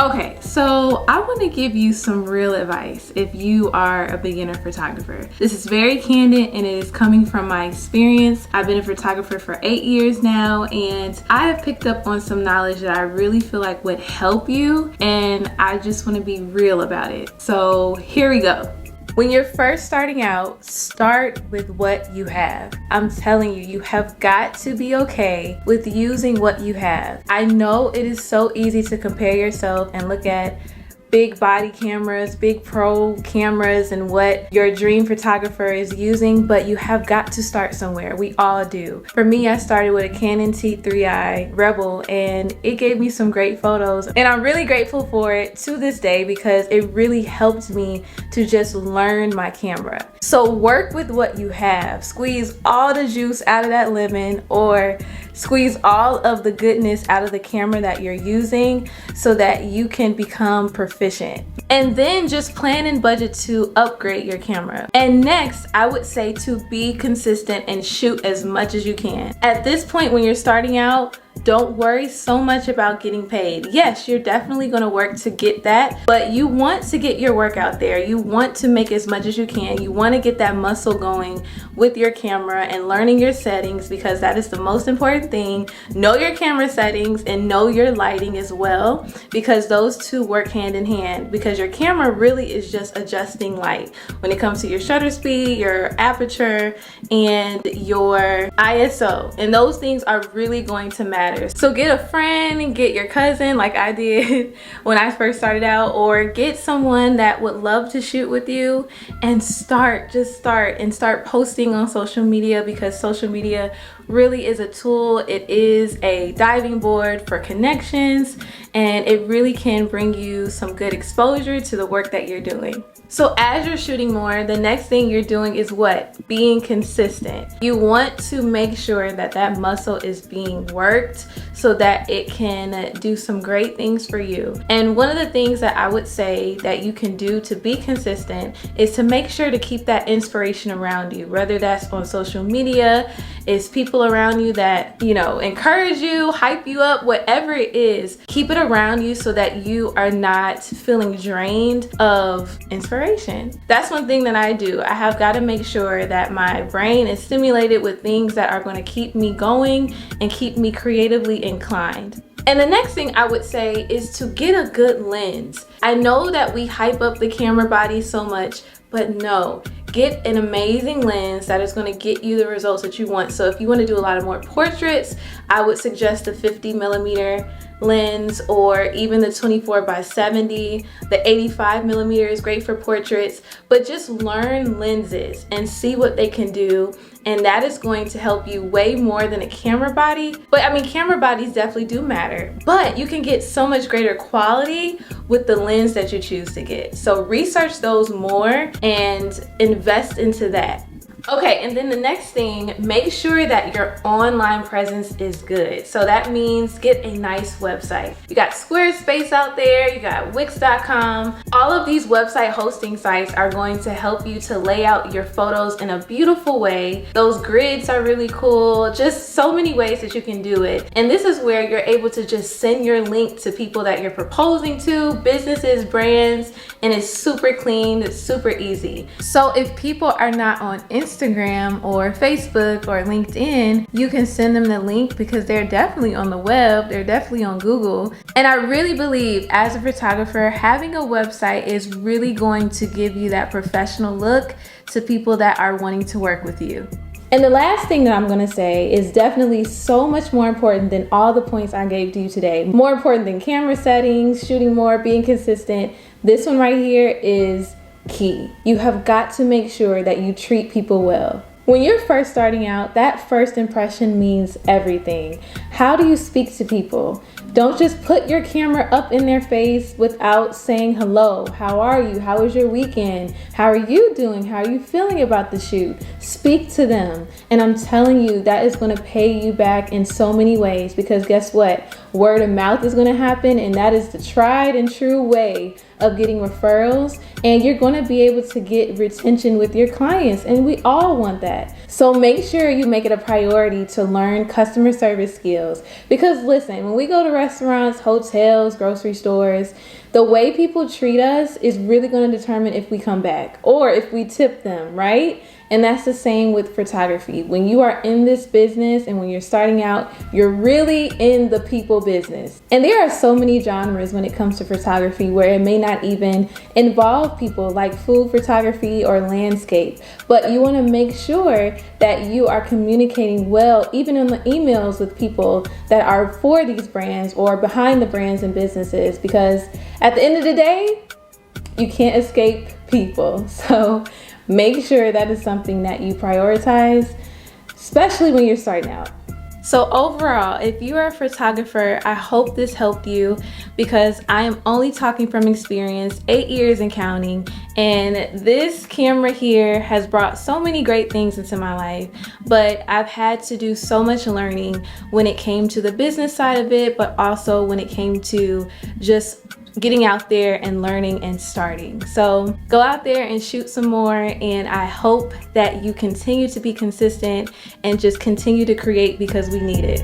Okay, so I want to give you some real advice if you are a beginner photographer. This is very candid and it is coming from my experience. I've been a photographer for 8 years now, and I have picked up on some knowledge that I really feel like would help you, and I just want to be real about it. So here we go. When you're first starting out, start with what you have. I'm telling you, you have got to be okay with using what you have. I know it is so easy to compare yourself and look at big body cameras, big pro cameras, and what your dream photographer is using, but you have got to start somewhere. We all do. For me, I started with a Canon T3i Rebel, and it gave me some great photos, and I'm really grateful for it to this day because it really helped me to just learn my camera. So work with what you have. Squeeze all the juice out of that lemon, or squeeze all of the goodness out of the camera that you're using so that you can become proficient. And then just plan and budget to upgrade your camera. And next, I would say to be consistent and shoot as much as you can. At this point, when you're starting out, don't worry so much about getting paid. Yes, you're definitely going to work to get that, but you want to get your work out there. You want to make as much as you can. You want to get that muscle going with your camera and learning your settings, because that is the most important thing. Know your camera settings and know your lighting as well, because those two work hand in hand, because your camera really is just adjusting light when it comes to your shutter speed, your aperture, and your ISO. And those things are really going to matter. So get a friend and get your cousin like I did when I first started out, or get someone that would love to shoot with you and just start posting on social media, because social media really is a tool. It is a diving board for connections, and it really can bring you some good exposure to the work that you're doing. So as you're shooting more, the next thing you're doing is what? Being consistent. You want to make sure that that muscle is being worked so that it can do some great things for you. And one of the things that I would say that you can do to be consistent is to make sure to keep that inspiration around you, whether that's on social media, it's people around you that, you know, encourage you, hype you up, whatever it is, keep it around you so that you are not feeling drained of inspiration. That's one thing that I do. I have got to make sure that my brain is stimulated with things that are going to keep me going and keep me creatively inclined. And the next thing I would say is to get a good lens. I know that we hype up the camera body so much, but no, get an amazing lens that is going to get you the results that you want. So if you want to do a lot of more portraits, I would suggest the 50mm lens, or even the 24x70. The 85mm is great for portraits, but just learn lenses and see what they can do, and that is going to help you way more than a camera body. But I mean, camera bodies definitely do matter, but you can get so much greater quality with the lens that you choose to get. So research those more and invest into that. Okay, and then the next thing, make sure that your online presence is good. So that means get a nice website. You got Squarespace out there, you got Wix.com. All of these website hosting sites are going to help you to lay out your photos in a beautiful way. Those grids are really cool, just so many ways that you can do it. And this is where you're able to just send your link to people that you're proposing to, businesses, brands, and it's super clean, it's super easy. So if people are not on Instagram or Facebook or LinkedIn, you can send them the link, because they're definitely on the web, they're definitely on Google. And I really believe as a photographer, having a website is really going to give you that professional look to people that are wanting to work with you. And the last thing that I'm going to say is definitely so much more important than all the points I gave to you today. More important than camera settings, shooting more, being consistent. This one right here is key. You have got to make sure that you treat people well. When you're first starting out, that first impression means everything. How do you speak to people? Don't just put your camera up in their face without saying hello. How are you? How was your weekend? How are you doing? How are you feeling about the shoot? Speak to them. And I'm telling you, that is going to pay you back in so many ways, because guess what? Word of mouth is going to happen, and that is the tried and true way of getting referrals, and you're going to be able to get retention with your clients, and we all want that. So make sure you make it a priority to learn customer service skills, because listen, when we go to restaurants, hotels, grocery stores, the way people treat us is really going to determine if we come back or if we tip them, right? And that's the same with photography. When you are in this business and when you're starting out, you're really in the people business. And there are so many genres when it comes to photography where it may not even involve people, like food photography or landscape. But you want to make sure that you are communicating well, even in the emails, with people that are for these brands or behind the brands and businesses, because at the end of the day, you can't escape people. So make sure that is something that you prioritize, especially when you're starting out. So overall, if you are a photographer, I hope this helped you, because I am only talking from experience, 8 years and counting, and this camera here has brought so many great things into my life, but I've had to do so much learning when it came to the business side of it, but also when it came to just getting out there and learning and starting. So go out there and shoot some more, and I hope that you continue to be consistent and just continue to create, because we need it.